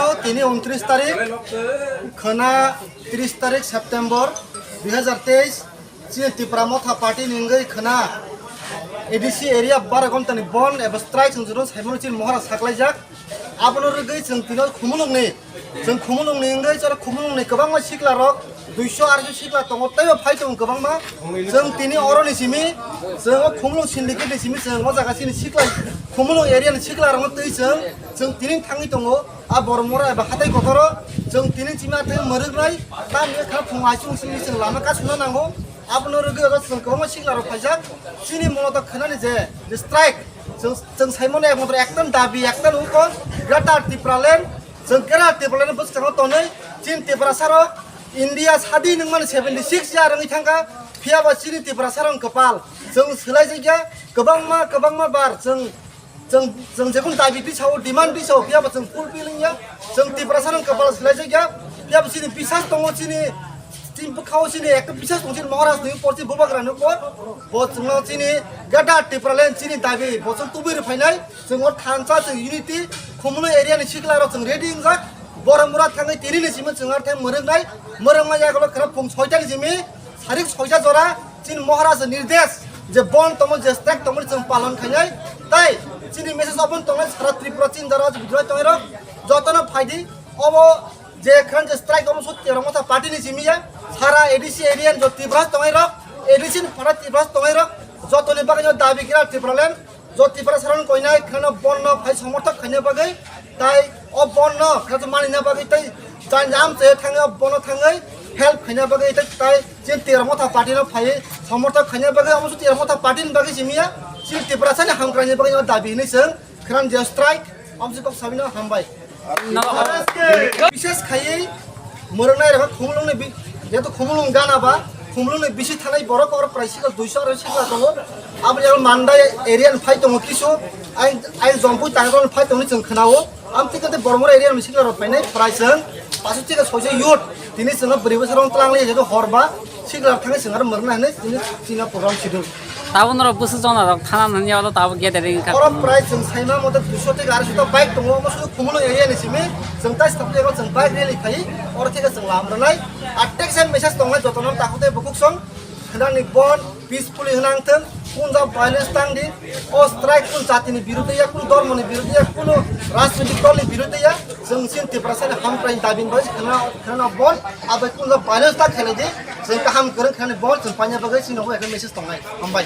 no tini 29 tarik khana 30 tarik September 2023 chini Tripura Motha Party ningai khana ADC area baragom tani bon eba strike sungjuron saimon chin mohara saklaijak abonor gai जों tino khumulungni जों khumulungni ngai chara khumulungni gobang ma sikla rok 200 sikla tongo taiba phaitong gobang ma जों tini oroni simi जों khumulung syndicate simi जों mo jaga sini sikla khumulung area ni sikla rong tei जों tini thangi tongo a bormora eba hatai gotoro जों tini chima te morognai ta me kha phunga chung simi जों lama ka suna nango abonor gai जों gobang ma sikla rok phaijak chini monoto khanani je strike जों Simon एबंद्र एकदम दाबी एकदम उको greater Tripura land जों greater Tripura land बसखाङाव तनै चीन त्रिपुरा सारो इंडिया सादी नंगमान 76 जारङै थांगा फियाबा चीन त्रिपुरा सारं कपाल जों सोलाय जायगा गोबांमा बार जों जेखुन दाबि दिसाव डिमान्ड दिसाव फियाबा जों फुलफिलिं या जों त्रिपुरा सारं कपाल सोलाय जायगा फियाबा चीन बिसास दङ चीन Tim pekau sini, ekor bisa tungsin moras nih, porsi bubak ranu kor, bos cengol sini, gada tipralen sini tapi, bosan tubi refinai, cengol thansa ceng unity, komuno area nih sikla ro ceng ready injak, boram murat thangai tiri nih sini cengar thangai mereng aja kalau kerap pung soja nih sini, sarik soja jora, cing moras nirdes, je bon tomol je strike tomol ceng palan kanyai, tai, sini message open tomol sarat Tripura cing jara bidra tomero, jotana faidi, obo je kran je strike omo sut Tripura Motha Party nih sini ya. सारा ADC Ariane जो त्रिपुरा तंगाई रक ADC फरा त्रिपुरा तंगाई रक जो तोने बागे जो दाबी किरा त्रिपुरा लैंड जो त्रिपुरा सरन कोइनाय खाना बन्न फाइ समर्थक खाने बागे ताई अ बन्न खाजो मानिना बागे ताई जानजाम से थाङो बन्न थाङै हेल्प खाने बागे ताई जे Tripura Motha Party न फाइ समर्थक खाने बागे अमसु Tripura Motha Party न बागे सिमिया सि त्रिपुरा सानि हामग्रानि बागे जो दाबि नै जों खान जे स्ट्राइक अमसु कप साबिनो हामबाय विशेष खायै मोरनाय रे खुमलंनि যেহেতু খুমুলুং গানাবা খুমুলুংনি বেশি থানাই বড় বড় প্রাইসিকাল 200 আর সিকা দङ আবার যেমন মান্ডাই এরিয়ান ফাই দङ কিছু আই জম্পু তাইরন ফাই দङ जों खोनावो আমতিকাতে বড়মরা এরিয়ান মিছিলা র ফাইনাই প্রাইসন 500 টিকা 600 ইউট তিনি जों 4 বছরং ত্লাংলাই যেটো হরবা সিগলা থাङै जों आरो मरना हाने তিনি চিনা প্রোগ্রাম শিডিউল তাবনর বসু জনা রক থানা ননি আলো তাব গেদারিং কা অর প্রাইস जों সাইমা মতে 200 টিকা আর সুতো বাইক দङ মসু খুমুলুং এরিয়াनि সিমি जों তাই স্থাপলেগো जों বাইক রেলি খাই অর থেকে जों লামরানাই atek sen message tongai jotonom takute bukuk song henani bon peacefully henangten punja violence tangdi o strike kun jatini birudhe ya kun dormoni birudhe ya kun rajnitik dolni birudhe ya जों sin Tripura sani hamprain dabin baj khana bon abai kun violence ta khele di जों kaham kereng khani bon जों panya bagai sinogo ekon message tongai hambai